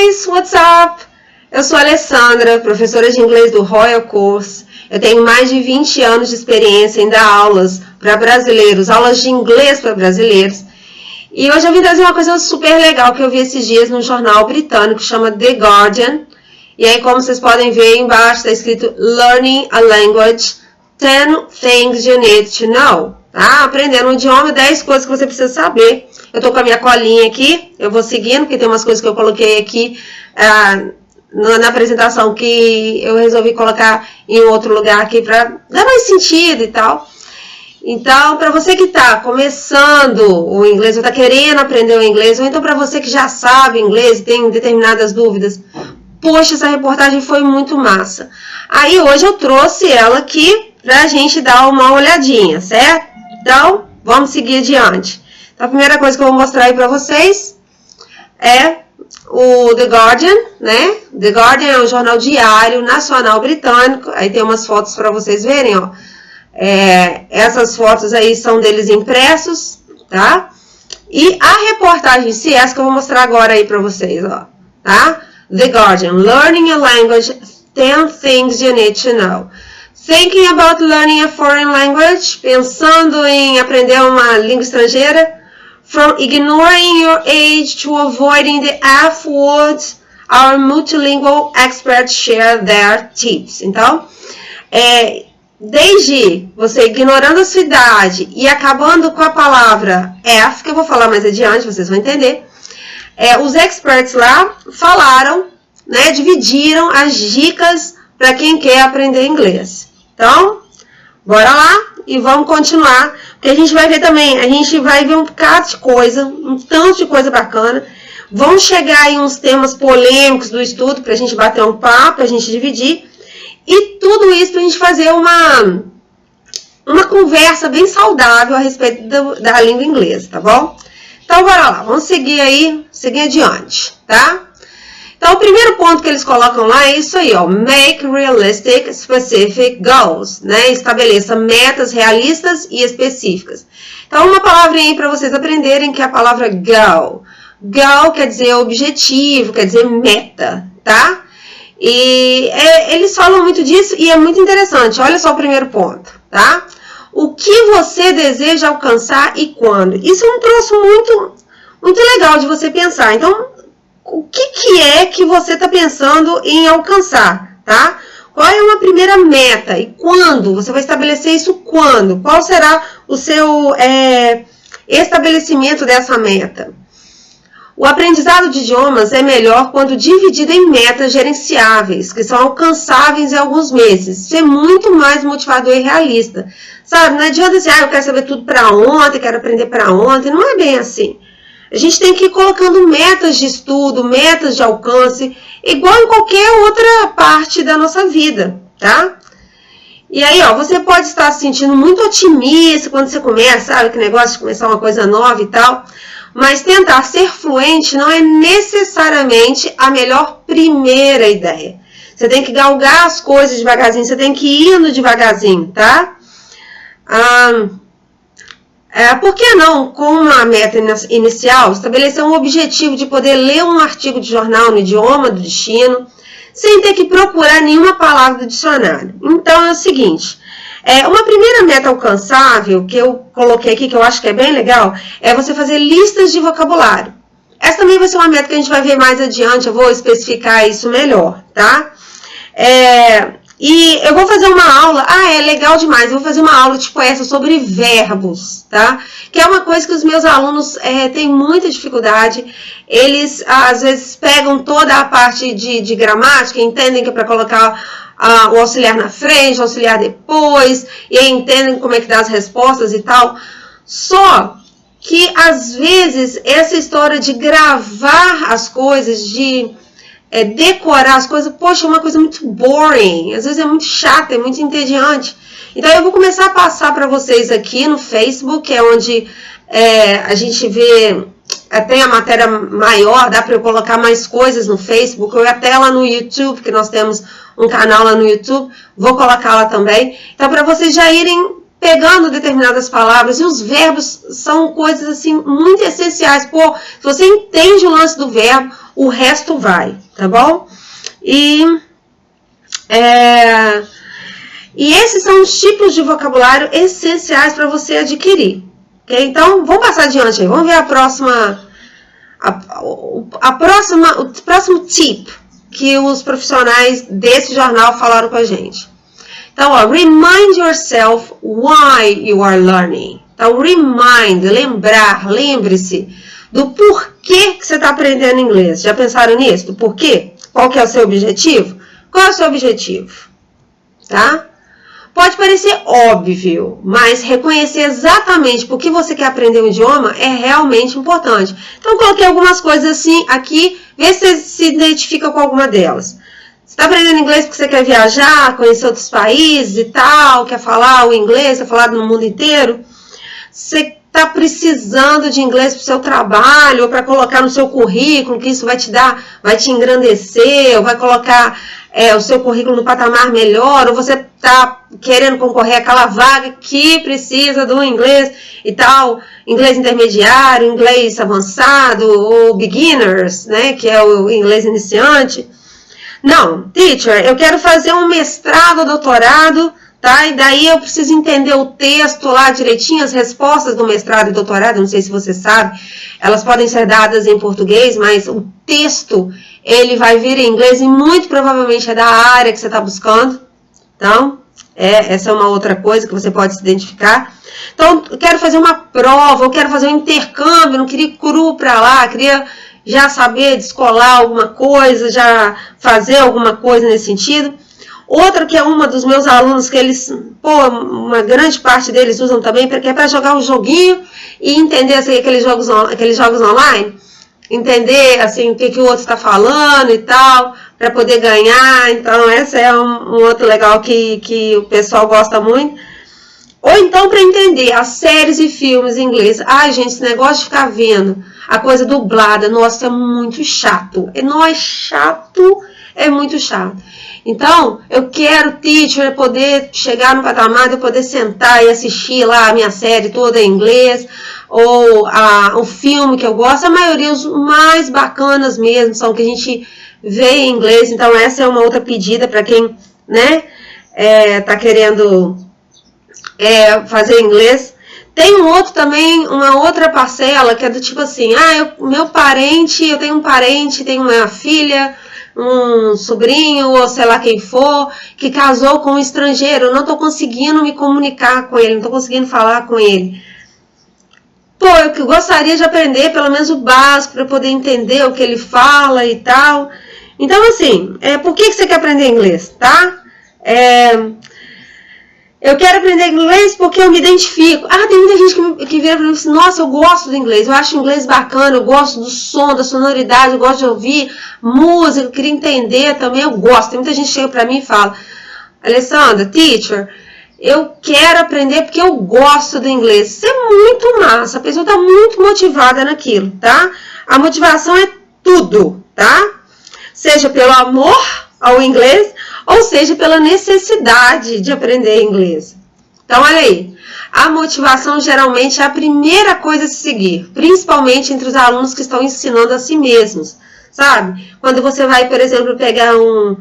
guys, what's up? Eu sou a Alessandra, professora de inglês do Royal Course. Eu tenho mais de 20 anos de experiência em dar aulas para brasileiros, aulas de inglês para brasileiros. E hoje eu vim trazer uma coisa super legal que eu vi esses dias num jornal britânico que chama The Guardian. E aí, como vocês podem ver, embaixo está escrito Learning a Language, 10 Things You Need to Know. Tá? Aprendendo um idioma, 10 coisas que você precisa saber. Eu tô com a minha colinha aqui, eu vou seguindo, porque tem umas coisas que eu coloquei aqui na apresentação que eu resolvi colocar em outro lugar aqui para dar mais sentido e tal. Então, para você que está começando o inglês, ou está querendo aprender o inglês, ou então para você que já sabe inglês e tem determinadas dúvidas, poxa, essa reportagem foi muito massa. Aí hoje eu trouxe ela aqui para a gente dar uma olhadinha, certo? Então, vamos seguir adiante. Então, a primeira coisa que eu vou mostrar aí para vocês é o The Guardian, né? The Guardian é um jornal diário nacional britânico. Aí tem umas fotos para vocês verem, ó. Essas fotos aí são deles impressos, tá? E a reportagem em si, essa que eu vou mostrar agora aí para vocês, ó, tá? The Guardian, Learning a Language, 10 Things You Need to Know. Thinking about learning a foreign language, pensando em aprender uma língua estrangeira? From ignoring your age to avoiding the F words, our multilingual experts share their tips. Então, desde você ignorando a sua idade e acabando com a palavra F, que eu vou falar mais adiante, vocês vão entender, os experts lá falaram, né, dividiram as dicas para quem quer aprender inglês. Então, bora lá e vamos continuar, porque a gente vai ver também, a gente vai ver um bocado de coisa, um tanto de coisa bacana. Vão chegar aí uns temas polêmicos do estudo para a gente bater um papo, a gente dividir. E tudo isso para a gente fazer uma conversa bem saudável a respeito da língua inglesa, tá bom? Então, bora lá, vamos seguir aí, seguir adiante, tá? Então, o primeiro ponto que eles colocam lá é isso aí, ó. Make realistic specific goals, né? Estabeleça metas realistas e específicas. Então, uma palavrinha aí para vocês aprenderem que é a palavra goal. Goal quer dizer objetivo, quer dizer meta, tá? E eles falam muito disso e é muito interessante. Olha só o primeiro ponto, tá? O que você deseja alcançar e quando? Isso é um troço muito legal de você pensar. Então, o que é que você está pensando em alcançar, tá? Qual é uma primeira meta e quando? Você vai estabelecer isso quando? Qual será o seu estabelecimento dessa meta? O aprendizado de idiomas é melhor quando dividido em metas gerenciáveis, que são alcançáveis em alguns meses. Isso é muito mais motivador e realista. Sabe, não adianta dizer, eu quero saber tudo para ontem, quero aprender para ontem. Não é bem assim. A gente tem que ir colocando metas de estudo, metas de alcance, igual em qualquer outra parte da nossa vida, tá? E aí, ó, você pode estar se sentindo muito otimista quando você começa, sabe, que negócio de começar uma coisa nova e tal, mas tentar ser fluente não é necessariamente a melhor primeira ideia. Você tem que galgar as coisas devagarzinho, você tem que ir indo devagarzinho, tá? Por que não, com uma meta inicial, estabelecer um objetivo de poder ler um artigo de jornal no idioma do destino, sem ter que procurar nenhuma palavra do dicionário? Então, é o seguinte, uma primeira meta alcançável, que eu coloquei aqui, que eu acho que é bem legal, é você fazer listas de vocabulário. Essa também vai ser uma meta que a gente vai ver mais adiante, eu vou especificar isso melhor, tá? E eu vou fazer uma aula, é legal demais, eu vou fazer uma aula tipo essa sobre verbos, tá? Que é uma coisa que os meus alunos têm muita dificuldade. Eles, às vezes, pegam toda a parte de gramática, entendem que é para colocar o auxiliar na frente, o auxiliar depois, e aí entendem como é que dá as respostas e tal. Só que, às vezes, essa história de gravar as coisas, de decorar as coisas, poxa, é uma coisa muito boring, às vezes é muito chata, é muito entediante. Então eu vou começar a passar para vocês aqui no Facebook, que é onde a gente vê, tem a matéria maior, dá para eu colocar mais coisas no Facebook, ou até lá no YouTube, que nós temos um canal lá no YouTube, vou colocar lá também. Então para vocês já irem pegando determinadas palavras, e os verbos são coisas assim muito essenciais. Pô, se você entende o lance do verbo, o resto vai, tá bom? E esses são os tipos de vocabulário essenciais para você adquirir. Okay? Então, vamos passar adiante aí. Vamos ver o próximo tip que os profissionais desse jornal falaram com a gente. Então, ó, remind yourself why you are learning. Então, lembrar, lembre-se do porquê que você está aprendendo inglês. Já pensaram nisso? Do porquê? Qual que é o seu objetivo? Qual é o seu objetivo? Tá? Pode parecer óbvio, mas reconhecer exatamente por que você quer aprender um idioma é realmente importante. Então, coloquei algumas coisas assim aqui, vê se você se identifica com alguma delas. Você está aprendendo inglês porque você quer viajar, conhecer outros países e tal, quer falar o inglês, é falado no mundo inteiro. Você está precisando de inglês para o seu trabalho, ou para colocar no seu currículo, que isso vai te engrandecer, ou vai colocar o seu currículo no patamar melhor, ou você está querendo concorrer àquela vaga que precisa do inglês e tal, inglês intermediário, inglês avançado, ou beginners, né, que é o inglês iniciante. Não, teacher, eu quero fazer um mestrado, doutorado, tá? E daí eu preciso entender o texto lá direitinho, as respostas do mestrado e doutorado, não sei se você sabe, elas podem ser dadas em português, mas o texto, ele vai vir em inglês e muito provavelmente é da área que você está buscando. Então, essa é uma outra coisa que você pode se identificar. Então, eu quero fazer uma prova, eu quero fazer um intercâmbio, não queria ir cru para lá, queria já saber descolar alguma coisa, já fazer alguma coisa nesse sentido. Outra que é uma dos meus alunos, que eles, uma grande parte deles usam também, porque é para jogar um joguinho e entender assim, aqueles jogos online, entender assim, o que o outro está falando e tal, para poder ganhar. Então, essa é um outro legal que o pessoal gosta muito. Ou então para entender as séries e filmes em inglês. Ai, gente, esse negócio de ficar vendo a coisa dublada, nossa, é muito chato. É muito chato. Então, eu quero, teacher, poder chegar no patamar de poder sentar e assistir lá a minha série toda em inglês, ou o filme que eu gosto. A maioria, os mais bacanas mesmo, são que a gente vê em inglês. Então, essa é uma outra pedida para quem, né, tá querendo fazer inglês. Tem um outro também, uma outra parcela, que é do tipo assim, eu tenho um parente, tenho uma filha, um sobrinho, ou sei lá quem for, que casou com um estrangeiro, eu não estou conseguindo me comunicar com ele, não estou conseguindo falar com ele. Eu gostaria de aprender pelo menos o básico, para poder entender o que ele fala e tal. Então, assim, por que você quer aprender inglês, tá? Eu quero aprender inglês porque eu me identifico. Tem muita gente que vira pra mim e diz, nossa, eu gosto do inglês, eu acho o inglês bacana, eu gosto do som, da sonoridade, eu gosto de ouvir música, eu queria entender também, eu gosto. Tem muita gente que chega pra mim e fala, Alessandra, teacher, eu quero aprender porque eu gosto do inglês. Isso é muito massa, a pessoa está muito motivada naquilo, tá? A motivação é tudo, tá? Seja pelo amor ao inglês, ou seja, pela necessidade de aprender inglês. Então, olha aí, a motivação geralmente é a primeira coisa a se seguir, principalmente entre os alunos que estão ensinando a si mesmos, sabe? Quando você vai, por exemplo, pegar um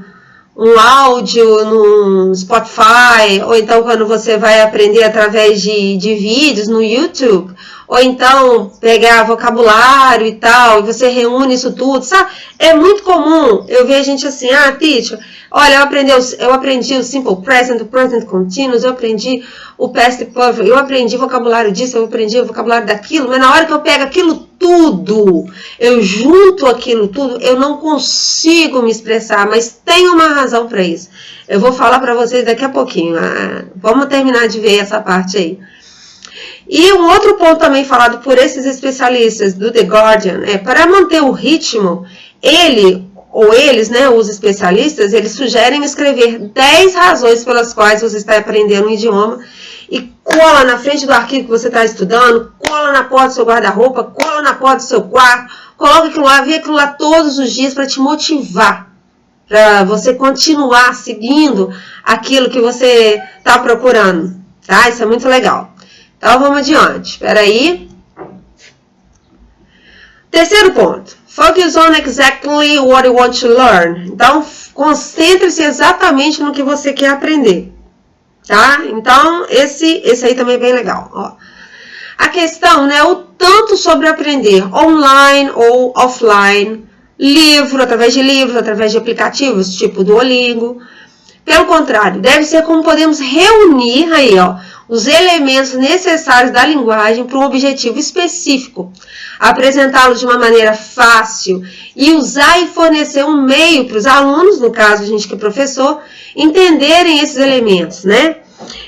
áudio no Spotify, ou então quando você vai aprender através de vídeos no YouTube, ou então pegar vocabulário e tal, e você reúne isso tudo, sabe? É muito comum eu ver gente assim, teacher, olha, eu aprendi o Simple Present, o Present Continuous, eu aprendi o Past Perfect, eu aprendi vocabulário disso, eu aprendi o vocabulário daquilo, mas na hora que eu pego aquilo tudo, eu junto aquilo tudo, eu não consigo me expressar, mas tem uma razão para isso. Eu vou falar para vocês daqui a pouquinho, vamos terminar de ver essa parte aí. E um outro ponto também falado por esses especialistas do The Guardian, para manter o ritmo, eles, né, os especialistas, eles sugerem escrever 10 razões pelas quais você está aprendendo um idioma e cola na frente do arquivo que você está estudando, cola na porta do seu guarda-roupa, cola na porta do seu quarto, coloca aquilo lá, vê aquilo lá todos os dias para te motivar, para você continuar seguindo aquilo que você está procurando, tá? Isso é muito legal. Então, vamos adiante. Espera aí. Terceiro ponto. Focus on exactly what you want to learn. Então, concentre-se exatamente no que você quer aprender. Tá? Então, esse aí também é bem legal. Ó. A questão, né, o tanto sobre aprender online ou offline, através de livros, através de aplicativos, tipo Duolingo. Pelo contrário, deve ser como podemos reunir aí, ó, os elementos necessários da linguagem para um objetivo específico, apresentá-los de uma maneira fácil e usar e fornecer um meio para os alunos, no caso a gente que é professor, entenderem esses elementos, né?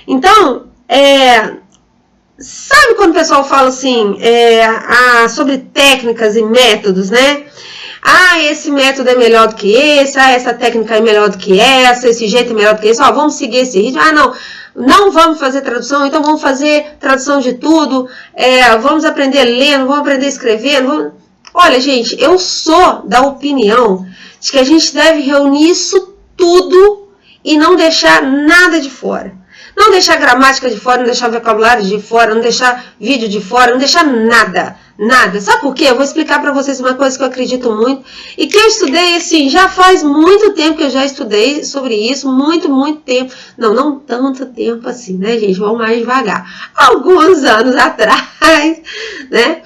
Então, sabe quando o pessoal fala assim, sobre técnicas e métodos, né? Ah, esse método é melhor do que esse, essa técnica é melhor do que essa, esse jeito é melhor do que esse, vamos seguir esse ritmo, não vamos fazer tradução, então vamos fazer tradução de tudo, vamos aprender lendo, vamos aprender escrevendo. Olha, gente, eu sou da opinião de que a gente deve reunir isso tudo e não deixar nada de fora. Não deixar gramática de fora, não deixar vocabulário de fora, não deixar vídeo de fora, não deixar nada. Nada. Sabe por quê? Eu vou explicar para vocês uma coisa que eu acredito muito e que eu estudei, assim, já faz muito tempo que eu já estudei sobre isso, muito tempo. Não tanto tempo assim, né, gente? Vamos mais devagar. Alguns anos atrás, né,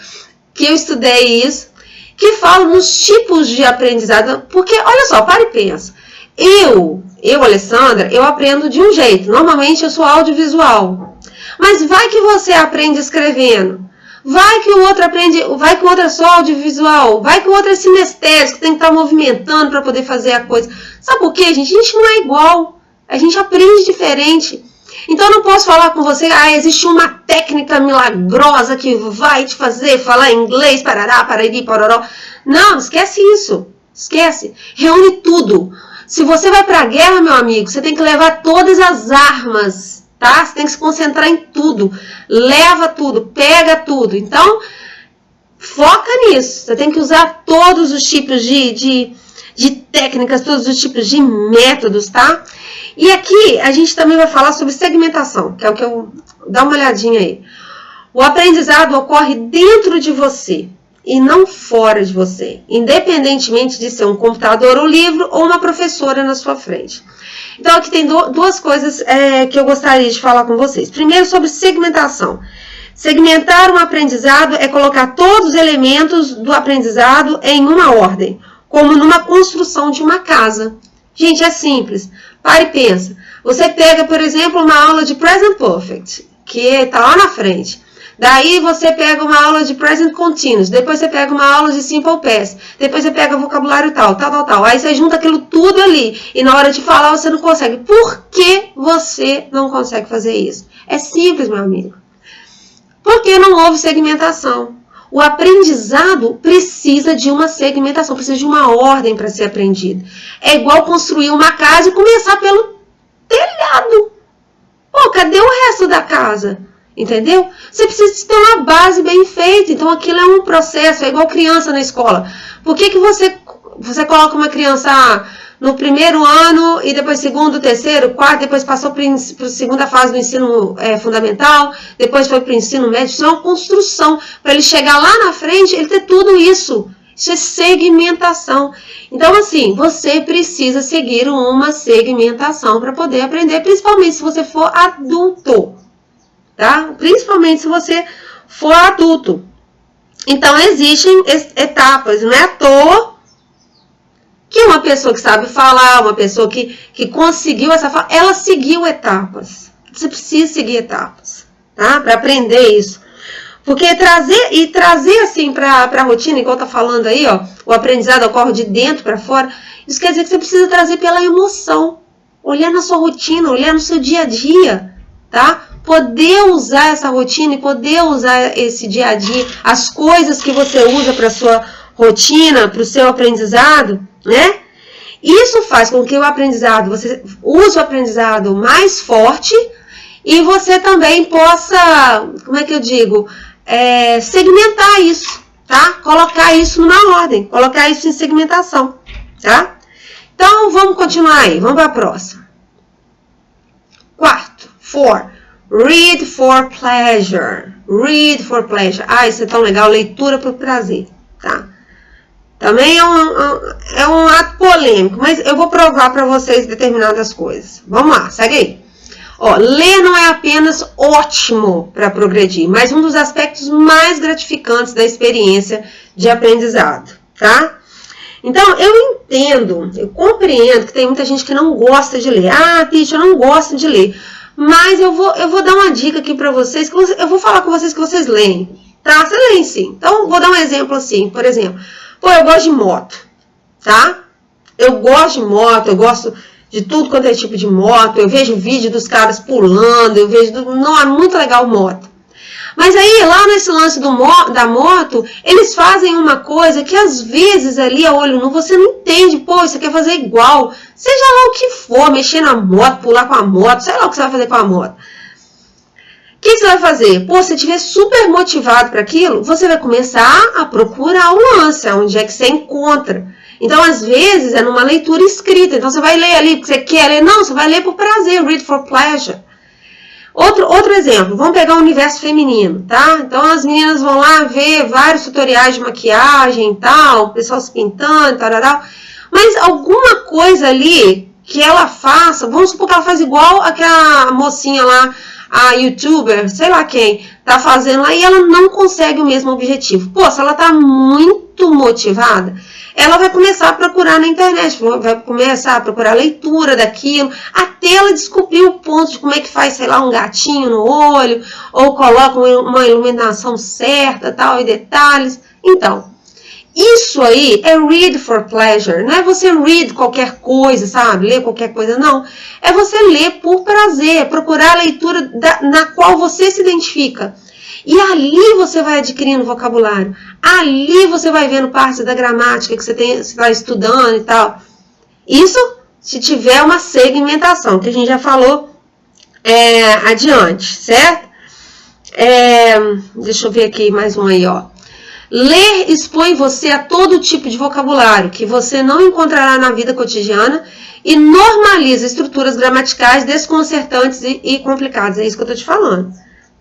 que eu estudei isso, que fala nos tipos de aprendizado, porque, olha só, para e pensa. Eu, Alessandra, eu aprendo de um jeito. Normalmente eu sou audiovisual. Mas vai que você aprende escrevendo. Vai que o outro é só audiovisual. Vai que o outro é sinestésico, tem que estar movimentando para poder fazer a coisa. Sabe por quê, gente? A gente não é igual. A gente aprende diferente. Então eu não posso falar com você, existe uma técnica milagrosa que vai te fazer falar inglês, parará, parari, pororó. Não, esquece isso. Esquece. Reúne tudo. Se você vai para a guerra, meu amigo, você tem que levar todas as armas, tá? Você tem que se concentrar em tudo. Leva tudo, pega tudo. Então, foca nisso. Você tem que usar todos os tipos de técnicas, todos os tipos de métodos, tá? E aqui a gente também vai falar sobre segmentação, que é o que eu... Dá uma olhadinha aí. O aprendizado ocorre dentro de você e não fora de você, independentemente de ser um computador, um livro ou uma professora na sua frente. Então aqui tem duas coisas que eu gostaria de falar com vocês. Primeiro, sobre segmentação. Segmentar um aprendizado é colocar todos os elementos do aprendizado em uma ordem, como numa construção de uma casa. Gente, é simples. Para e pensa. Você pega, por exemplo, uma aula de Present Perfect, que está lá na frente. Daí você pega uma aula de Present Continuous, depois você pega uma aula de Simple Past, depois você pega vocabulário tal. Aí você junta aquilo tudo ali e na hora de falar você não consegue. Por que você não consegue fazer isso? É simples, meu amigo. Porque não houve segmentação. O aprendizado precisa de uma segmentação, precisa de uma ordem para ser aprendido. É igual construir uma casa e começar pelo telhado. Pô, cadê o resto da casa? Entendeu? Você precisa ter uma base bem feita. Então aquilo é um processo, é igual criança na escola. Por que você coloca uma criança no primeiro ano e depois segundo, terceiro, quarto, depois passou para a segunda fase do ensino fundamental, depois foi para o ensino médio? Isso é uma construção. Para ele chegar lá na frente, ele ter tudo isso. Isso é segmentação. Então, assim, você precisa seguir uma segmentação para poder aprender, principalmente se você for adulto. Tá? Principalmente se você for adulto. Então, existem etapas. Não é à toa que uma pessoa que sabe falar, uma pessoa que conseguiu essa fala, ela seguiu etapas. Você precisa seguir etapas, tá? Para aprender isso. Porque trazer assim para a rotina, igual tá falando aí, ó, o aprendizado ocorre de dentro para fora, isso quer dizer que você precisa trazer pela emoção. Olhar na sua rotina, olhar no seu dia a dia, tá? Poder usar essa rotina e poder usar esse dia a dia, as coisas que você usa para a sua rotina, para o seu aprendizado, né? Isso faz com que você use o aprendizado mais forte e você também possa, como é que eu digo, segmentar isso, tá? Colocar isso numa ordem, colocar isso em segmentação, tá? Então, vamos continuar aí, vamos para a próxima. Quarto, read for pleasure. Read for pleasure. Isso é tão legal. Leitura por prazer, tá? Também é um ato polêmico, mas eu vou provar para vocês determinadas coisas. Vamos lá, segue aí. Ó, ler não é apenas ótimo para progredir, mas um dos aspectos mais gratificantes da experiência de aprendizado, tá? Então, eu compreendo que tem muita gente que não gosta de ler. Ah, teacher, eu não gosto de ler. Mas eu vou dar uma dica aqui para vocês, eu vou falar com vocês que vocês leem, tá? Você leem sim. Então, vou dar um exemplo assim, por exemplo. Pô, eu gosto de moto, tá? Eu gosto de moto, eu gosto de tudo quanto é tipo de moto. Eu vejo vídeo dos caras pulando, eu vejo... Não, é muito legal moto. Mas aí, lá nesse lance da moto, eles fazem uma coisa que às vezes ali a olho nu você não entende. Pô, você quer fazer igual. Seja lá o que for, mexer na moto, pular com a moto, sei lá o que você vai fazer com a moto. O que você vai fazer? Pô, se você estiver super motivado para aquilo, você vai começar a procurar o lance, onde é que você encontra. Então, às vezes, é numa leitura escrita. Então, você vai ler ali porque você quer ler. Não, você vai ler por prazer, read for pleasure. Outro exemplo, vamos pegar o universo feminino, tá? Então, as meninas vão lá ver vários tutoriais de maquiagem e tal, o pessoal se pintando, tarará. Mas alguma coisa ali que ela faça, vamos supor que ela faz igual aquela mocinha lá, a youtuber, sei lá quem, tá fazendo lá e ela não consegue o mesmo objetivo. Pô, se ela tá muito motivada, ela vai começar a procurar na internet, vai começar a procurar a leitura daquilo, até ela descobrir o ponto de como é que faz, sei lá, um gatinho no olho, ou coloca uma iluminação certa, tal, e detalhes. Então, isso aí é read for pleasure, não é você read qualquer coisa, sabe? Ler qualquer coisa, não. É você ler por prazer, procurar a leitura na qual você se identifica. E ali você vai adquirindo vocabulário. Ali você vai vendo partes da gramática que você vai estudando e tal. Isso se tiver uma segmentação, que a gente já falou adiante, certo? Deixa eu ver aqui mais um aí, ó. Ler expõe você a todo tipo de vocabulário que você não encontrará na vida cotidiana e normaliza estruturas gramaticais desconcertantes e complicadas. É isso que eu estou te falando,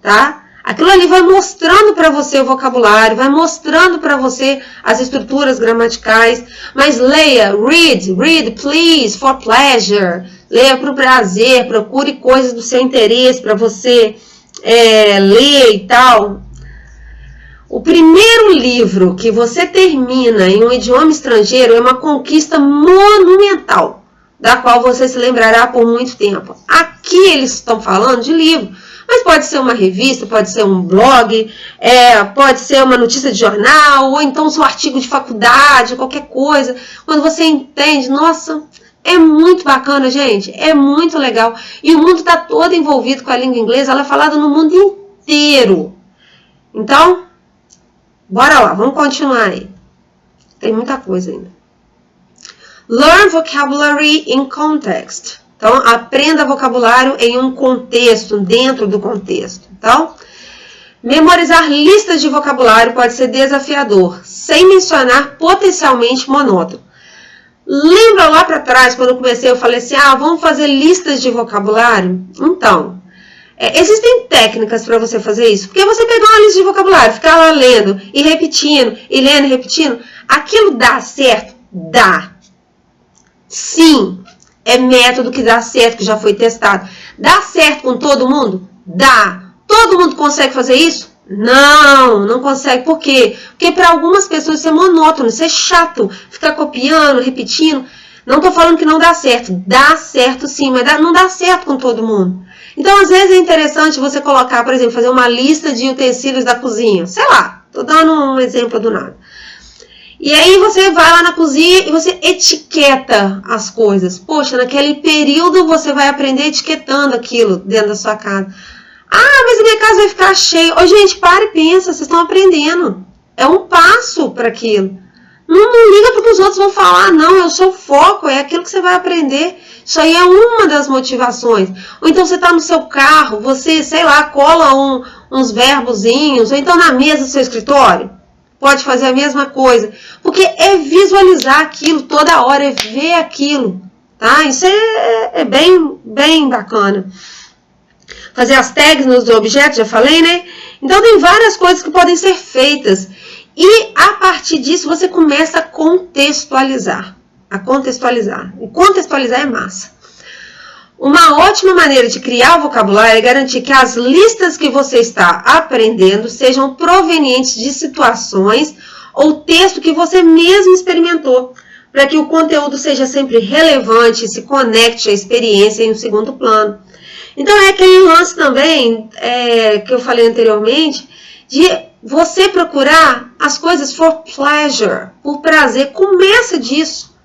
tá? Aquilo ali vai mostrando para você o vocabulário, vai mostrando para você as estruturas gramaticais, mas leia, read, please, for pleasure. Leia para o prazer, procure coisas do seu interesse para você ler e tal. O primeiro livro que você termina em um idioma estrangeiro é uma conquista monumental, da qual você se lembrará por muito tempo. Aqui eles estão falando de livro, mas pode ser uma revista, pode ser um blog, pode ser uma notícia de jornal, ou então seu artigo de faculdade, qualquer coisa. Quando você entende, nossa, é muito bacana, gente, é muito legal. E o mundo está todo envolvido com a língua inglesa, ela é falada no mundo inteiro. Então, bora lá, vamos continuar aí. Tem muita coisa ainda. Learn vocabulary in context. Então, aprenda vocabulário em um contexto, dentro do contexto. Então, memorizar listas de vocabulário pode ser desafiador, sem mencionar potencialmente monótono. Lembra lá para trás, quando eu comecei, eu falei assim, vamos fazer listas de vocabulário? Então, existem técnicas para você fazer isso. Porque você pegar uma lista de vocabulário, ficar lá lendo e repetindo, e lendo e repetindo, aquilo dá certo? Dá. Sim, é método que dá certo, que já foi testado. Dá certo com todo mundo? Dá. Todo mundo consegue fazer isso? Não, não consegue. Por quê? Porque para algumas pessoas isso é monótono, isso é chato. Ficar copiando, repetindo. Não estou falando que não dá certo. Dá certo sim, mas não dá certo com todo mundo. Então, às vezes é interessante você colocar, por exemplo, fazer uma lista de utensílios da cozinha. Sei lá, estou dando um exemplo do nada. E aí você vai lá na cozinha e você etiqueta as coisas. Poxa, naquele período você vai aprender etiquetando aquilo dentro da sua casa. Mas a minha casa vai ficar cheia. Ô, gente, para e pensa, vocês estão aprendendo. É um passo para aquilo. Não liga para o que os outros vão falar, não. É o seu foco, é aquilo que você vai aprender. Isso aí é uma das motivações. Ou então você está no seu carro, você, sei lá, cola uns verbozinhos, ou então na mesa do seu escritório. Pode fazer a mesma coisa. Porque é visualizar aquilo toda hora, é ver aquilo. Tá? Isso é bem bacana. Fazer as tags nos objetos, já falei, né? Então tem várias coisas que podem ser feitas. E a partir disso você começa a contextualizar. E contextualizar é massa. Uma ótima maneira de criar o vocabulário é garantir que as listas que você está aprendendo sejam provenientes de situações ou texto que você mesmo experimentou, para que o conteúdo seja sempre relevante e se conecte à experiência em um segundo plano. Então é aquele lance também que eu falei anteriormente, de você procurar as coisas for pleasure, por prazer. Começa disso.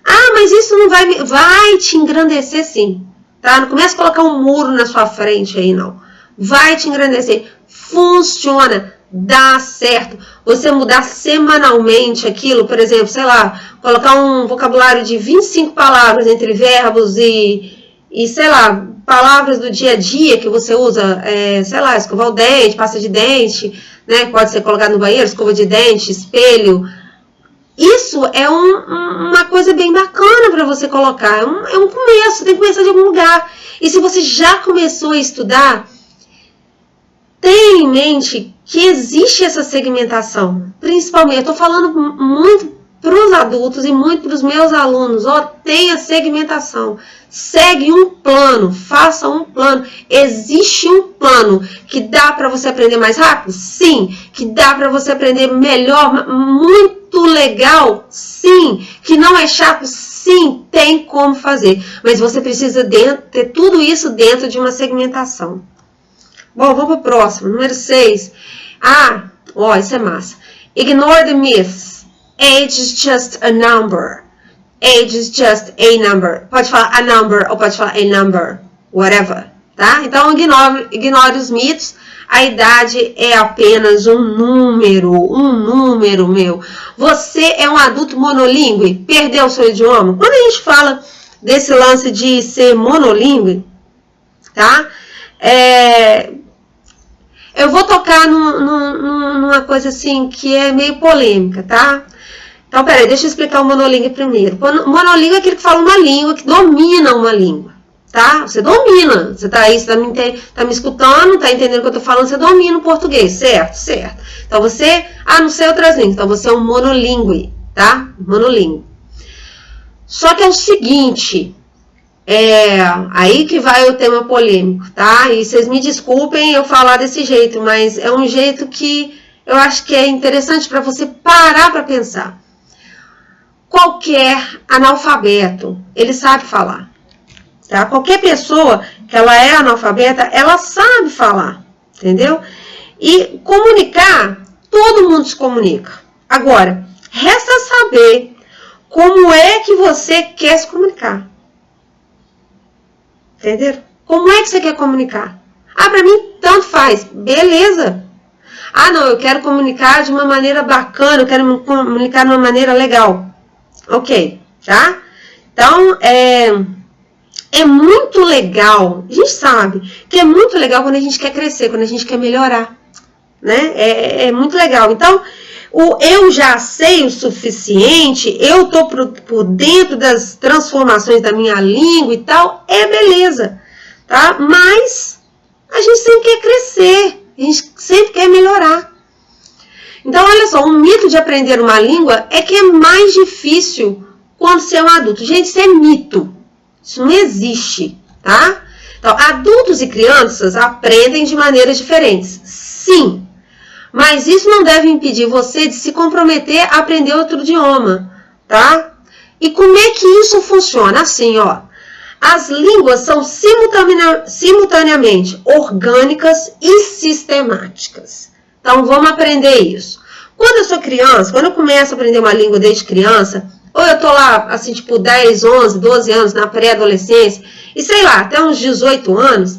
Ah, mas isso não vai te engrandecer sim. Tá? Não começa a colocar um muro na sua frente aí, não. Vai te engrandecer. Funciona. Dá certo. Você mudar semanalmente aquilo, por exemplo, sei lá, colocar um vocabulário de 25 palavras entre verbos e sei lá, palavras do dia a dia que você usa, sei lá, escovar o dente, pasta de dente, né? Pode ser colocado no banheiro, escova de dente, espelho. Isso é uma coisa bem bacana para você colocar. É um começo, tem que começar de algum lugar. E se você já começou a estudar, tenha em mente que existe essa segmentação. Principalmente, eu estou falando muito para os adultos e muito para os meus alunos. Tenha segmentação. Segue um plano, faça um plano. Existe um plano que dá para você aprender mais rápido? Sim. Que dá para você aprender melhor, muito legal? Sim. Que não é chato? Sim, tem como fazer. Mas você precisa ter tudo isso dentro de uma segmentação. Bom, vamos para o próximo, número 6. Isso é massa. Ignore the myths. Age is just a number. Age is just a number. Pode falar a number ou pode falar a number. Whatever. Tá? Então, ignore os mitos. A idade é apenas um número, meu. Você é um adulto monolíngue? Perdeu o seu idioma? Quando a gente fala desse lance de ser monolíngue, tá? Eu vou tocar numa coisa assim que é meio polêmica, tá? Então, peraí, deixa eu explicar o monolíngue primeiro. Monolíngue é aquele que fala uma língua, que domina uma língua, tá? Você domina. Você tá aí, você tá me escutando, tá entendendo o que eu tô falando, você domina o português, certo? Certo. Então, você, não sei outras línguas, então você é um monolíngue, tá? Monolíngue. Só que é o seguinte, aí que vai o tema polêmico, tá? E vocês me desculpem eu falar desse jeito, mas é um jeito que eu acho que é interessante para você parar para pensar. Qualquer analfabeto, ele sabe falar, tá? Qualquer pessoa que ela é analfabeta, ela sabe falar, entendeu? E comunicar, todo mundo se comunica. Agora, resta saber como é que você quer se comunicar. Entenderam? Como é que você quer comunicar? Para mim, tanto faz. Beleza. Não, eu quero comunicar de uma maneira bacana, eu quero me comunicar de uma maneira legal. Ok, tá? Então, é muito legal, a gente sabe que é muito legal quando a gente quer crescer, quando a gente quer melhorar, né? É muito legal. Então, eu já sei o suficiente, eu tô por dentro das transformações da minha língua e tal, beleza, tá? Mas a gente sempre quer crescer, a gente sempre quer melhorar. Então, olha só, o mito de aprender uma língua é que é mais difícil quando você é um adulto. Gente, isso é mito, isso não existe, tá? Então, adultos e crianças aprendem de maneiras diferentes, sim. Mas isso não deve impedir você de se comprometer a aprender outro idioma, tá? E como é que isso funciona? Assim, as línguas são simultaneamente orgânicas e sistemáticas. Então, vamos aprender isso. Quando eu sou criança, quando eu começo a aprender uma língua desde criança, ou eu tô lá, assim, tipo, 10, 11, 12 anos na pré-adolescência, e sei lá, até uns 18 anos,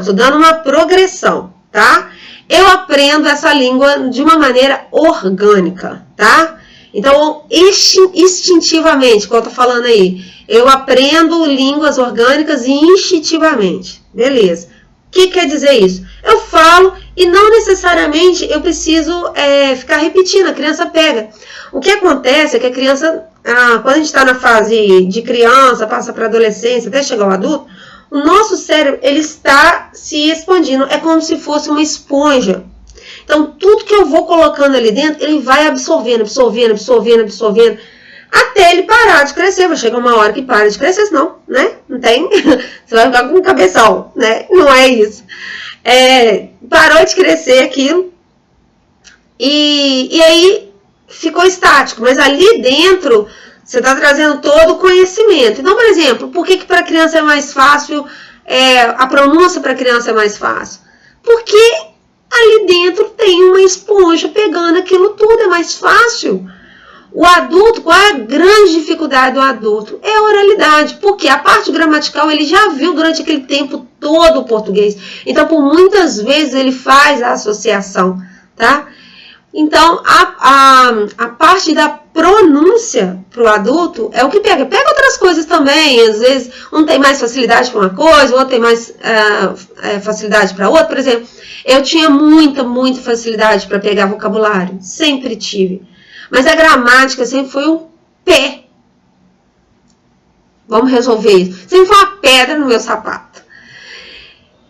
tô dando uma progressão, tá? Eu aprendo essa língua de uma maneira orgânica, tá? Então, instintivamente, como eu tô falando aí, eu aprendo línguas orgânicas instintivamente. Beleza. O que quer dizer isso? Eu falo e não necessariamente eu preciso ficar repetindo, a criança pega. O que acontece é que a criança, quando a gente está na fase de criança, passa para adolescência, até chegar ao adulto, o nosso cérebro ele está se expandindo, é como se fosse uma esponja. Então, tudo que eu vou colocando ali dentro, ele vai absorvendo, até ele parar de crescer. Vai chegar uma hora que para de crescer, senão, né? Não tem. Você vai ficar com um cabeção, né? Não é isso. Parou de crescer aquilo. E aí ficou estático. Mas ali dentro, você está trazendo todo o conhecimento. Então, por exemplo, por que para a criança é mais fácil, a pronúncia para a criança é mais fácil? Porque ali dentro tem uma esponja pegando aquilo tudo, é mais fácil. O adulto, qual é a grande dificuldade do adulto? É a oralidade, porque a parte gramatical ele já viu durante aquele tempo todo o português. Então, por muitas vezes ele faz a associação, tá? Então, a parte da pronúncia para o adulto é o que pega. Pega outras coisas também, às vezes um tem mais facilidade para uma coisa, o outro tem mais facilidade para outra. Por exemplo, eu tinha muita facilidade para pegar vocabulário, sempre tive. Mas a gramática sempre foi um pé. Vamos resolver isso. Sempre foi uma pedra no meu sapato.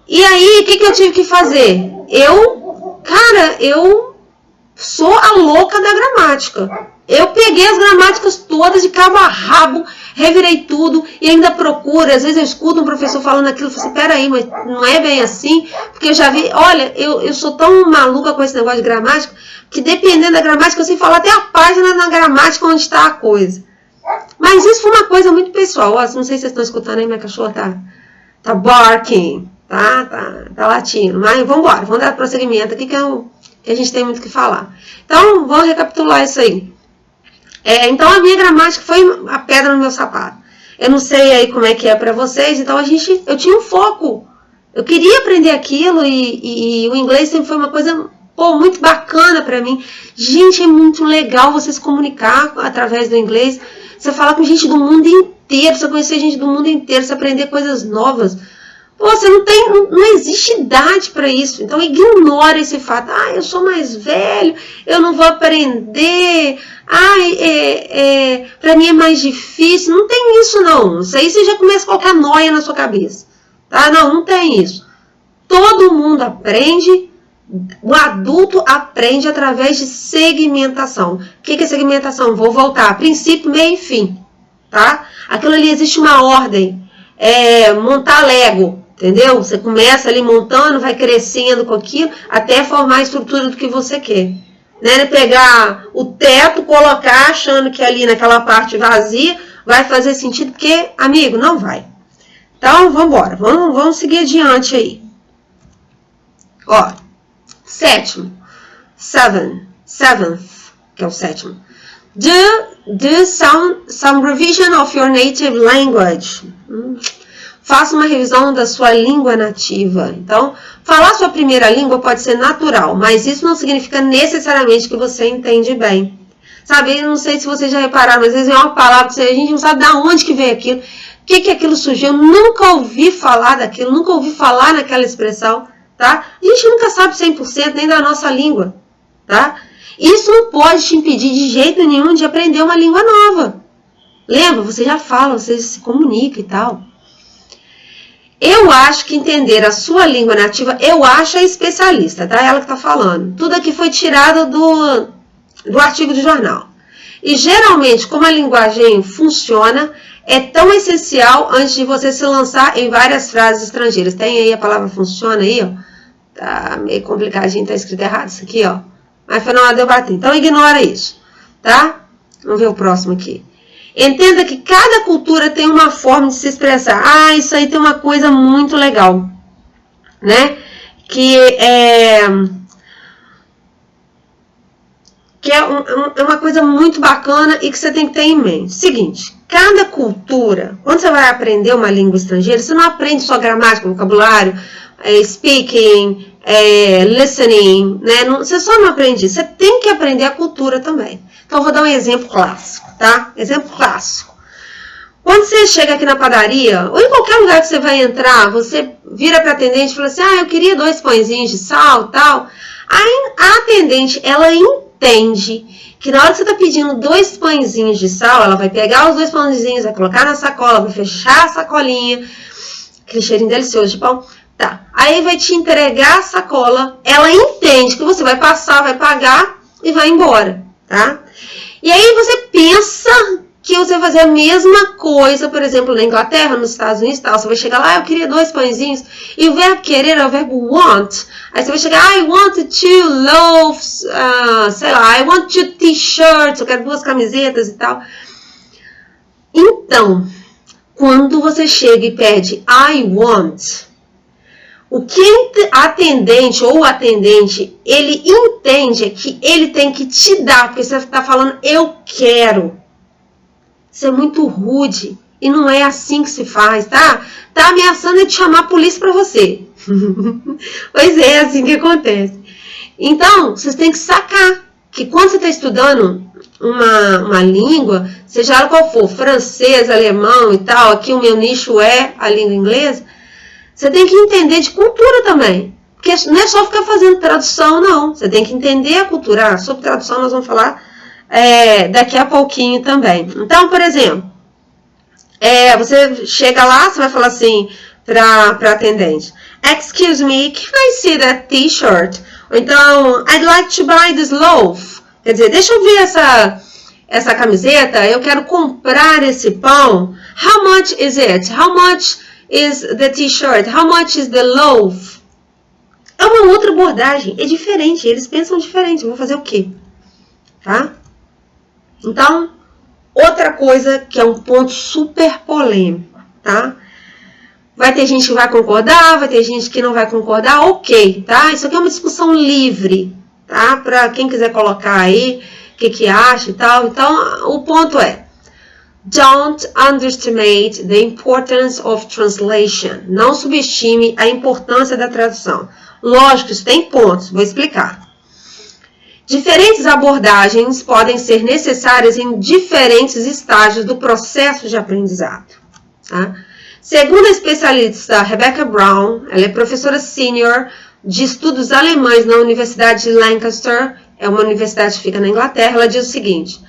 E aí, o que eu tive que fazer? Eu sou a louca da gramática. Eu peguei as gramáticas todas de cabo a rabo, revirei tudo e ainda procuro. Às vezes eu escuto um professor falando aquilo e falo assim, peraí, mas não é bem assim? Porque eu já vi, olha, eu sou tão maluca com esse negócio de gramática, que dependendo da gramática, eu sei falar até a página na gramática onde está a coisa. Mas isso foi uma coisa muito pessoal. Ó, não sei se vocês estão escutando aí, minha cachorra tá barking, tá latindo. Mas vamos embora, vamos dar prosseguimento aqui que a gente tem muito o que falar. Então, vamos recapitular isso aí. Então, a minha gramática foi a pedra no meu sapato. Eu não sei aí como é que é para vocês, então eu tinha um foco. Eu queria aprender aquilo e o inglês sempre foi uma coisa muito bacana para mim. Gente, é muito legal você se comunicar através do inglês. Você falar com gente do mundo inteiro, você conhecer gente do mundo inteiro, você aprender coisas novas. Você não existe idade para isso. Então ignora esse fato. Eu sou mais velho, eu não vou aprender. Para mim é mais difícil. Não tem isso não. Isso aí você já começa a colocar noia na sua cabeça. Tá? Não tem isso. Todo mundo aprende. O adulto aprende através de segmentação. O que é segmentação? Vou voltar. Princípio, meio e fim. Tá? Aquilo ali existe uma ordem. Montar Lego. Entendeu? Você começa ali montando, vai crescendo com aquilo, até formar a estrutura do que você quer. Né? Pegar o teto, colocar, achando que ali naquela parte vazia vai fazer sentido, porque, amigo, não vai. Então, vamos embora. Vamos seguir adiante aí. Ó, sétimo. Seventh, que é o sétimo. Do some revision of your native language. Faça uma revisão da sua língua nativa. Então, falar sua primeira língua pode ser natural, mas isso não significa necessariamente que você entende bem. Sabe, eu não sei se vocês já repararam, mas às vezes é uma palavra que a gente não sabe de onde que veio aquilo, o que aquilo surgiu, eu nunca ouvi falar daquilo, nunca ouvi falar naquela expressão, tá? A gente nunca sabe 100% nem da nossa língua, tá? Isso não pode te impedir de jeito nenhum de aprender uma língua nova. Lembra, você já fala, você se comunica e tal. Eu acho que entender a sua língua nativa, eu acho a especialista, tá? Ela que tá falando. Tudo aqui foi tirado do artigo de jornal. E geralmente, como a linguagem funciona, é tão essencial antes de você se lançar em várias frases estrangeiras. Tem aí a palavra funciona aí, ó. Tá meio complicadinho, tá escrito errado isso aqui, ó. Mas foi na hora de eu bater. Então ignora isso, tá? Vamos ver o próximo aqui. Entenda que cada cultura tem uma forma de se expressar. Isso aí tem uma coisa muito legal, né? Que é uma coisa muito bacana e que você tem que ter em mente. Seguinte, cada cultura, quando você vai aprender uma língua estrangeira, você não aprende só gramática, vocabulário, speaking, listening, né? Você só não aprende isso, você tem que aprender a cultura também. Então, eu vou dar um exemplo clássico, tá? Exemplo clássico. Quando você chega aqui na padaria, ou em qualquer lugar que você vai entrar, você vira para a atendente e fala assim, eu queria 2 pãezinhos de sal, tal. Aí, a atendente, ela entende que na hora que você está pedindo 2 pãezinhos de sal, ela vai pegar os 2 pãezinhos, vai colocar na sacola, vai fechar a sacolinha, aquele cheirinho delicioso de pão. Tá. aí vai te entregar a sacola, ela entende que você vai passar, vai pagar e vai embora, tá? E aí você pensa que você vai fazer a mesma coisa, por exemplo, na Inglaterra, nos Estados Unidos, tal. Você vai chegar lá, eu queria 2 pãezinhos, e o verbo querer é o verbo want. Aí você vai chegar, I want 2 loaves, sei lá, I want 2 t-shirts, eu quero 2 camisetas e tal. Então, quando você chega e pede I want, o que a atendente ou o atendente, ele entende é que ele tem que te dar, porque você está falando eu quero. Isso é muito rude e não é assim que se faz, tá? Tá ameaçando de chamar a polícia para você. Pois é assim que acontece. Então, vocês têm que sacar que quando você está estudando uma língua, seja ela qual for, francês, alemão e tal, aqui o meu nicho é a língua inglesa, você tem que entender de cultura também. Porque não é só ficar fazendo tradução, não. Você tem que entender a cultura. Sobre tradução nós vamos falar daqui a pouquinho também. Então, por exemplo, você chega lá, você vai falar assim para atendente. Excuse me, can I see that t-shirt? Ou então, I'd like to buy this loaf. Quer dizer, deixa eu ver essa camiseta, eu quero comprar esse pão. How much is it? How much is the t-shirt? How much is the loaf? É uma outra abordagem, é diferente, eles pensam diferente, eu vou fazer o quê? Tá? Então, outra coisa que é um ponto super polêmico, tá? Vai ter gente que vai concordar, vai ter gente que não vai concordar, ok, tá? Isso aqui é uma discussão livre, tá? Para quem quiser colocar aí o que acha e tal. Então, o ponto é, don't underestimate the importance of translation. Não subestime a importância da tradução. Lógico, isso tem pontos, vou explicar. Diferentes abordagens podem ser necessárias em diferentes estágios do processo de aprendizado. Tá? Segundo a especialista Rebecca Brown, ela é professora sênior de estudos alemães na Universidade de Lancaster, é uma universidade que fica na Inglaterra, ela diz o seguinte,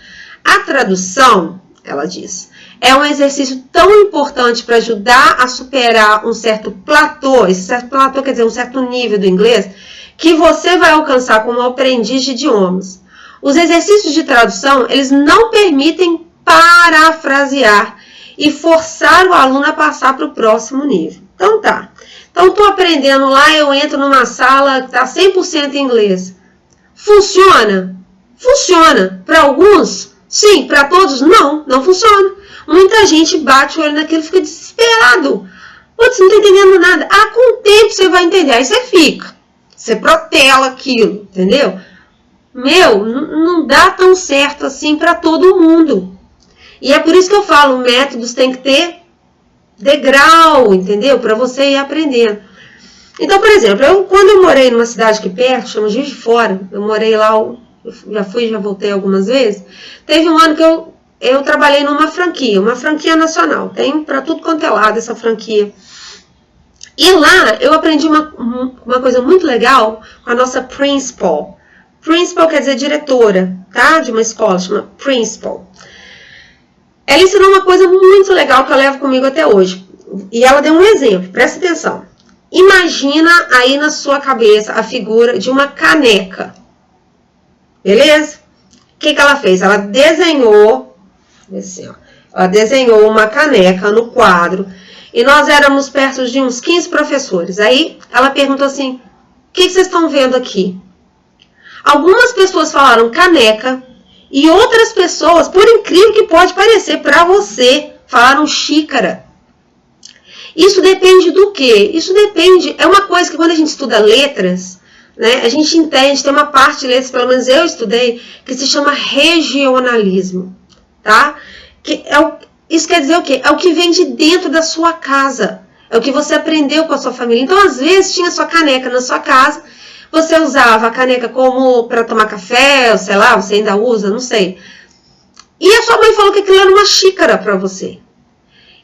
a tradução, ela diz, é um exercício tão importante para ajudar a superar um certo platô, esse certo platô quer dizer um certo nível do inglês, que você vai alcançar como aprendiz de idiomas. Os exercícios de tradução, eles não permitem parafrasear e forçar o aluno a passar para o próximo nível. Então tá. Então estou aprendendo lá, eu entro numa sala que está 100% em inglês. Funciona? Funciona. Para alguns, sim. Para todos, não funciona. Muita gente bate o olho naquilo e fica desesperado. Putz, não estou entendendo nada. Com o tempo você vai entender. Aí você fica. Você protela aquilo, entendeu? Não dá tão certo assim para todo mundo. E é por isso que eu falo, métodos tem que ter degrau, entendeu? Para você ir aprendendo. Então, por exemplo, quando eu morei numa cidade aqui perto, chama Juiz de Fora, eu morei lá, eu já voltei algumas vezes, teve um ano que eu trabalhei numa franquia nacional, tem para tudo quanto é lado essa franquia. E lá eu aprendi uma coisa muito legal com a nossa principal. Principal quer dizer diretora, tá? De uma escola, chama principal. Ela ensinou uma coisa muito legal que eu levo comigo até hoje. E ela deu um exemplo, presta atenção. Imagina aí na sua cabeça a figura de uma caneca. Beleza? O que ela fez? Ela desenhou, assim, ó, ela desenhou uma caneca no quadro. E nós éramos perto de uns 15 professores. Aí ela perguntou assim, o que vocês estão vendo aqui? Algumas pessoas falaram caneca e outras pessoas, por incrível que pode parecer para você, falaram xícara. Isso depende do quê? Isso depende, é uma coisa que quando a gente estuda letras, né, a gente entende, tem uma parte de letras, pelo menos eu estudei, que se chama regionalismo, tá? Que isso quer dizer o quê? É o que vem de dentro da sua casa. É o que você aprendeu com a sua família. Então, às vezes, tinha sua caneca na sua casa. Você usava a caneca como para tomar café, ou sei lá, você ainda usa, não sei. E a sua mãe falou que aquilo era uma xícara para você.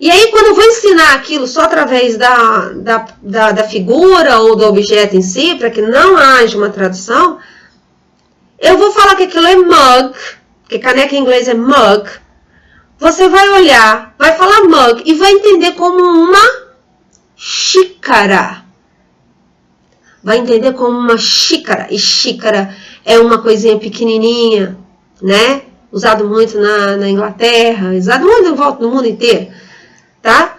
E aí, quando eu vou ensinar aquilo só através da figura ou do objeto em si, para que não haja uma tradução, eu vou falar que aquilo é mug, porque caneca em inglês é mug. Você vai olhar, vai falar mug e vai entender como uma xícara. vai entender como uma xícara, e xícara é uma coisinha pequenininha, né? Usado muito na Inglaterra, usado muito em volta do mundo inteiro, tá?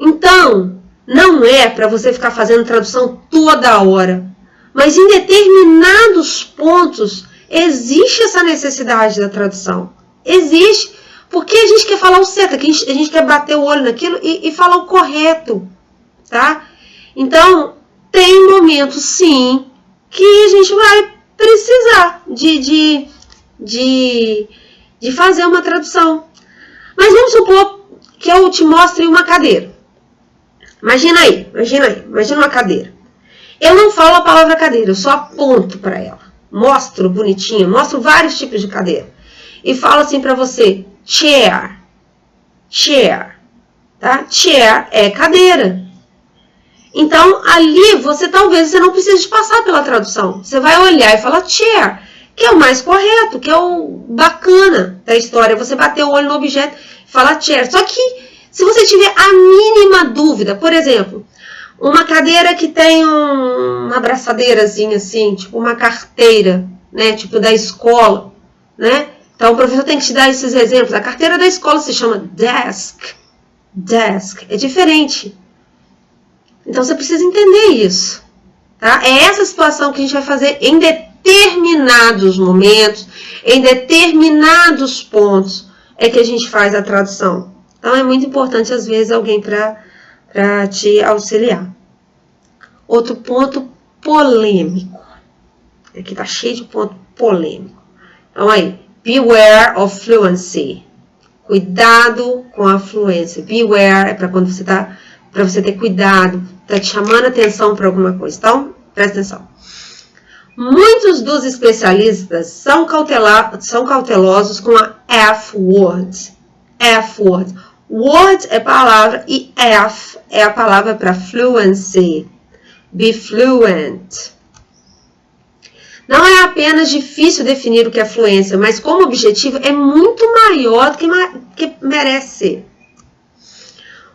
Então, não é para você ficar fazendo tradução toda hora, mas em determinados pontos existe essa necessidade da tradução. Existe, porque a gente quer falar o certo, a gente quer bater o olho naquilo e falar o correto, tá? Então, tem momentos, sim, que a gente vai precisar de fazer uma tradução. Mas vamos supor que eu te mostre uma cadeira. Imagina uma cadeira. Eu não falo a palavra cadeira, eu só aponto para ela. Mostro bonitinho, mostro vários tipos de cadeira. E falo assim para você, chair. Chair, tá? Chair é cadeira. Então, ali, talvez você não precise passar pela tradução. Você vai olhar e falar chair, que é o mais correto, que é o bacana da história. Você bater o olho no objeto e falar chair. Só que, se você tiver a mínima dúvida, por exemplo, uma cadeira que tem uma abraçadeirazinha assim, tipo uma carteira, né, tipo da escola, né? Então, o professor tem que te dar esses exemplos. A carteira da escola se chama desk. Desk. É diferente. Então, você precisa entender isso. Tá? É essa situação que a gente vai fazer em determinados momentos, em determinados pontos, é que a gente faz a tradução. Então, é muito importante, às vezes, alguém para te auxiliar. Outro ponto polêmico. Aqui está cheio de ponto polêmico. Então, aí, beware of fluency. Cuidado com a fluência. Beware é para quando você está, para você ter cuidado, está te chamando a atenção para alguma coisa. Então, presta atenção. Muitos dos especialistas são cautelosos com a F-word. F-word. Word é palavra e F é a palavra para fluency. Be fluent. Não é apenas difícil definir o que é fluência, mas como objetivo é muito maior do que merece ser.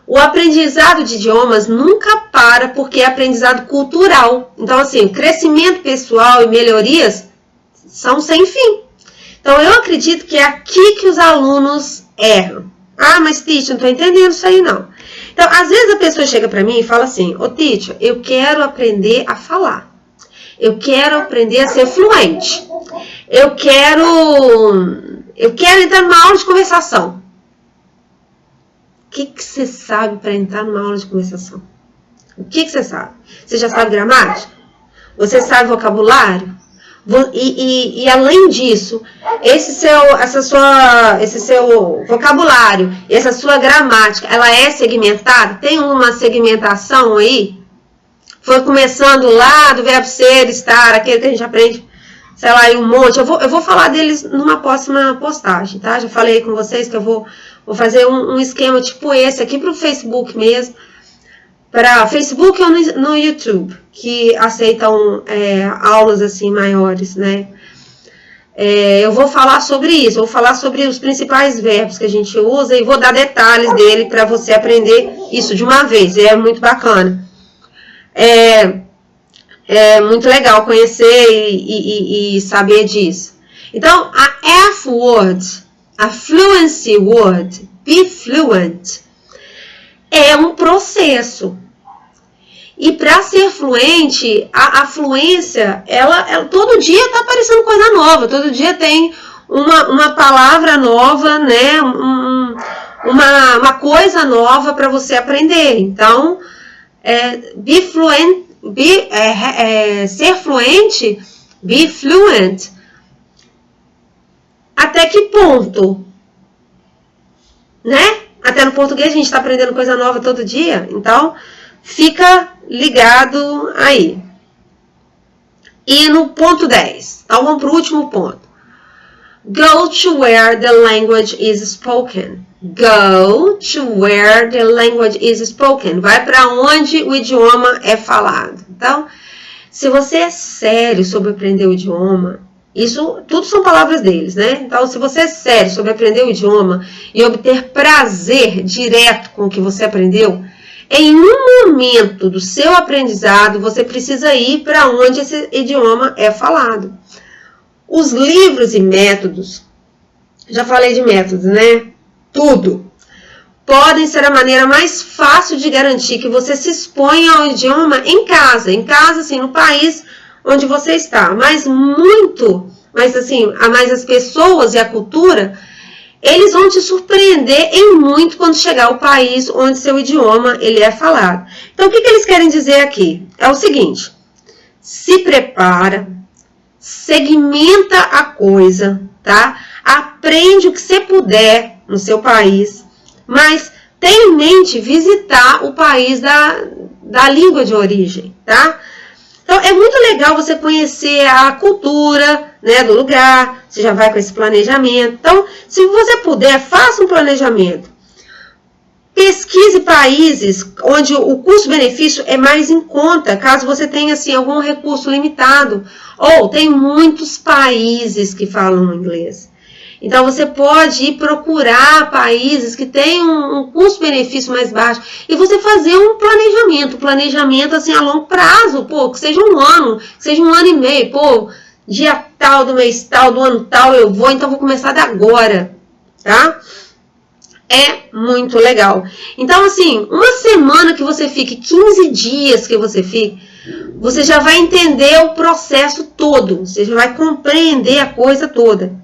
O aprendizado de idiomas nunca para porque é aprendizado cultural. Então, assim, o crescimento pessoal e melhorias são sem fim. Então, eu acredito que é aqui que os alunos erram. Ah, mas teacher, não estou entendendo isso aí não. Então, às vezes a pessoa chega para mim e fala assim, ô teacher, eu quero aprender a falar. Eu quero aprender a ser fluente. Eu quero entrar numa aula de conversação. O que você sabe para entrar numa aula de conversação? O que você sabe? Você já sabe gramática? Você sabe vocabulário? E além disso, esse seu vocabulário, essa sua gramática, ela é segmentada? Tem uma segmentação aí? Foi começando lá do verbo ser, estar, aquele que a gente aprende, sei lá, um monte. Eu vou falar deles numa próxima postagem, tá? Já falei com vocês que eu vou fazer um esquema tipo esse aqui para o Facebook mesmo. Para Facebook ou no YouTube, que aceitam aulas assim maiores, né? Eu vou falar sobre isso, eu vou falar sobre os principais verbos que a gente usa e vou dar detalhes dele para você aprender isso de uma vez. É muito bacana. É muito legal conhecer e saber disso. Então, a F-word, a fluency word, be fluent, é um processo. E para ser fluente, a fluência, ela todo dia está aparecendo coisa nova, todo dia tem uma palavra nova, né? Uma coisa nova para você aprender. Então, ser fluente, be fluent, até que ponto? Né? Até no português a gente está aprendendo coisa nova todo dia, então fica ligado aí. E no ponto 10, então vamos para o último ponto. Go to where the language is spoken. Go to where the language is spoken. Vai para onde o idioma é falado. Então, se você é sério sobre aprender o idioma, isso tudo são palavras deles, né? Então, se você é sério sobre aprender o idioma e obter prazer direto com o que você aprendeu, em um momento do seu aprendizado, você precisa ir para onde esse idioma é falado. Os livros e métodos, já falei de métodos, né? Tudo. Podem ser a maneira mais fácil de garantir que você se exponha ao idioma em casa, assim, no país onde você está. Mas as pessoas e a cultura, eles vão te surpreender em muito quando chegar ao país onde seu idioma ele é falado. Então, o que eles querem dizer aqui? É o seguinte: se prepara, segmenta a coisa, tá? Aprende o que você puder no seu país, mas tenha em mente visitar o país da língua de origem, tá? Então, é muito legal você conhecer a cultura, né, do lugar, você já vai com esse planejamento. Então, se você puder, faça um planejamento. Pesquise países onde o custo-benefício é mais em conta, caso você tenha assim, algum recurso limitado. Ou tem muitos países que falam inglês. Então, você pode ir procurar países que têm um custo-benefício mais baixo e você fazer um planejamento assim a longo prazo, que seja um ano, que seja um ano e meio, dia tal, do mês tal, do ano tal eu vou, então vou começar de agora, tá? É muito legal. Então, assim, uma semana que você fique, 15 dias que você fique, você já vai entender o processo todo, você já vai compreender a coisa toda.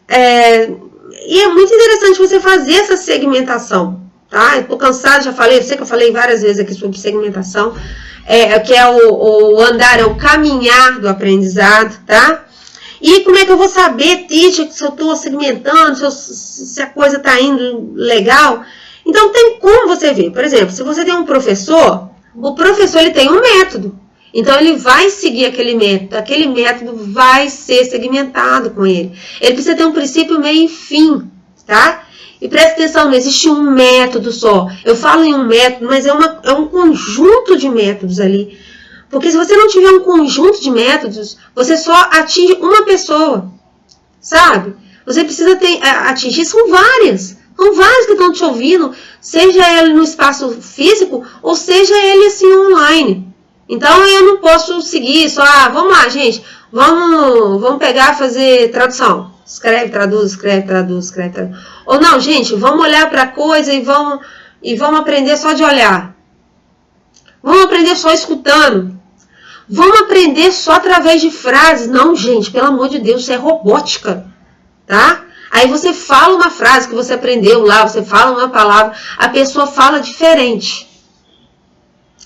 E é muito interessante você fazer essa segmentação, tá? Eu tô cansada, já falei, eu sei que eu falei várias vezes aqui sobre segmentação, que é o andar, é o caminhar do aprendizado, tá? E como é que eu vou saber, teacher, se eu estou segmentando, se a coisa está indo legal? Então, tem como você ver. Por exemplo, se você tem um professor, o professor ele tem um método. Então, ele vai seguir aquele método vai ser segmentado com ele. Ele precisa ter um princípio, meio e fim, tá? E preste atenção, não existe um método só. Eu falo em um método, mas é um conjunto de métodos ali. Porque se você não tiver um conjunto de métodos, você só atinge uma pessoa, sabe? Você precisa atingir, são várias que estão te ouvindo, seja ele no espaço físico, ou seja ele assim online. Então eu não posso seguir só, vamos lá gente, vamos pegar e fazer tradução. Escreve, traduz, escreve, traduz, escreve, traduz. Ou não, gente, vamos olhar para a coisa e vamos aprender só de olhar. Vamos aprender só escutando. Vamos aprender só através de frases. Não, gente, pelo amor de Deus, isso é robótica, tá? Aí você fala uma frase que você aprendeu lá, você fala uma palavra, a pessoa fala diferente.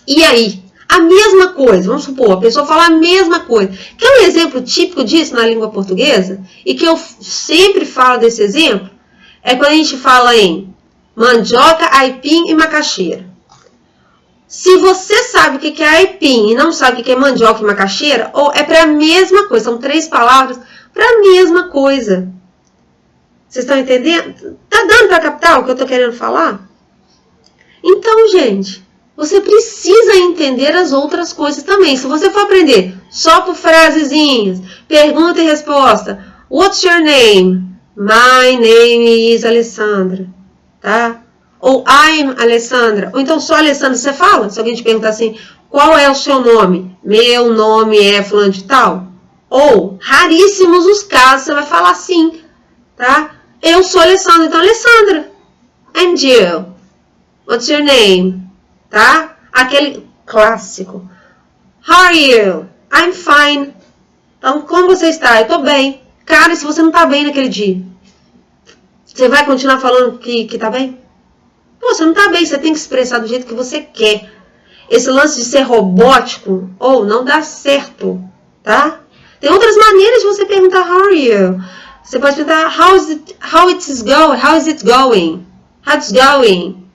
E aí? A mesma coisa, vamos supor, a pessoa fala a mesma coisa. Quer um exemplo típico disso na língua portuguesa? E que eu sempre falo desse exemplo? É quando a gente fala em mandioca, aipim e macaxeira. Se você sabe o que é aipim e não sabe o que é mandioca e macaxeira, ou é para a mesma coisa, são 3 palavras para a mesma coisa. Vocês estão entendendo? Tá dando para captar o que eu estou querendo falar? Então, gente, você precisa entender as outras coisas também. Se você for aprender só por frasezinhas, pergunta e resposta. What's your name? My name is Alessandra. Tá? Ou I'm Alessandra. Ou então só Alessandra, você fala? Se alguém te perguntar assim, qual é o seu nome? Meu nome é fulano de tal. Ou, raríssimos os casos, você vai falar assim, tá? Eu sou Alessandra, então Alessandra. And you? What's your name? Tá? Aquele clássico. How are you? I'm fine. Então, como você está? Eu tô bem. Cara, se você não tá bem naquele dia, você vai continuar falando que tá bem? Pô, você não tá bem, você tem que expressar do jeito que você quer. Esse lance de ser robótico, não dá certo, tá? Tem outras maneiras de você perguntar how are you? Você pode perguntar how is it going? How it's going?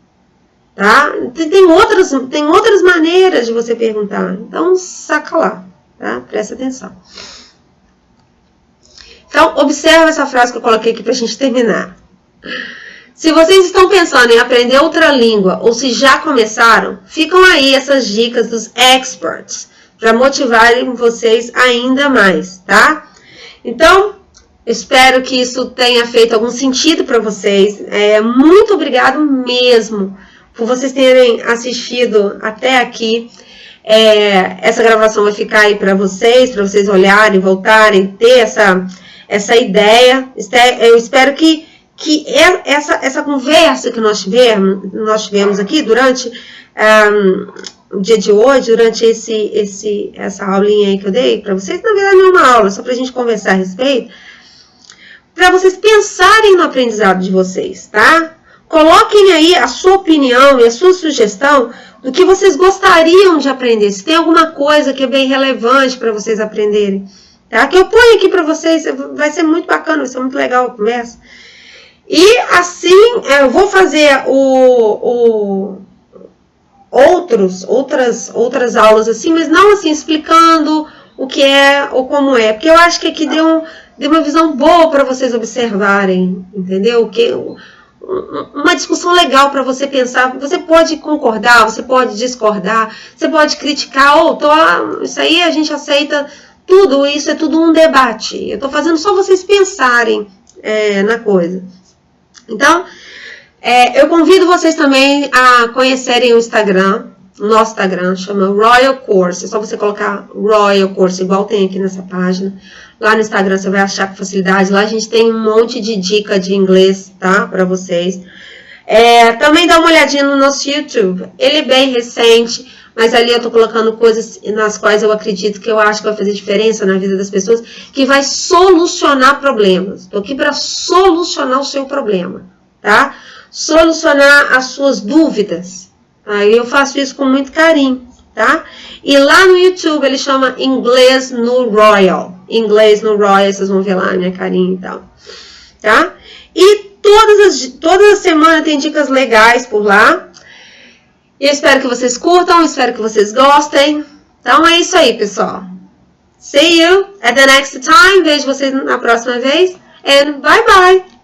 Tá? Tem outras maneiras de você perguntar. Então, saca lá, tá? Presta atenção. Então, observa essa frase que eu coloquei aqui pra gente terminar. Se vocês estão pensando em aprender outra língua ou se já começaram, ficam aí essas dicas dos experts para motivarem vocês ainda mais, tá? Então, espero que isso tenha feito algum sentido para vocês. Muito obrigado mesmo por vocês terem assistido até aqui. Essa gravação vai ficar aí para vocês olharem, voltarem, ter essa ideia. Eu espero que essa conversa que nós tivemos aqui durante o dia de hoje, durante essa aulinha aí que eu dei para vocês, na verdade não é uma aula, só para a gente conversar a respeito, para vocês pensarem no aprendizado de vocês, tá? Coloquem aí a sua opinião e a sua sugestão do que vocês gostariam de aprender. Se tem alguma coisa que é bem relevante para vocês aprenderem, tá? Que eu ponho aqui para vocês, vai ser muito bacana, vai ser muito legal a conversa. E assim, eu vou fazer outras aulas assim, mas não assim explicando o que é ou como é, porque eu acho que aqui deu uma visão boa para vocês observarem, entendeu? Uma discussão legal para você pensar. Você pode concordar, você pode discordar, você pode criticar, isso aí a gente aceita, tudo isso é tudo um debate. Eu estou fazendo só vocês pensarem na coisa. Então, eu convido vocês também a conhecerem o Instagram, nosso Instagram, chama Royal Course. É só você colocar Royal Course, igual tem aqui nessa página. Lá no Instagram você vai achar com facilidade. Lá a gente tem um monte de dica de inglês, tá? Para vocês. Também dá uma olhadinha no nosso YouTube. Ele é bem recente, mas ali eu tô colocando coisas nas quais eu acredito que eu acho que vai fazer diferença na vida das pessoas, que vai solucionar problemas. Tô aqui para solucionar o seu problema, tá? Solucionar as suas dúvidas. Aí eu faço isso com muito carinho, tá? E lá no YouTube ele chama Inglês no Royal. Inglês no Royal, vocês vão ver lá a minha carinha e tal, tá? E todas as semanas tem dicas legais por lá. E eu espero que vocês curtam, espero que vocês gostem. Então é isso aí, pessoal. See you at the next time. Vejo vocês na próxima vez. And bye bye.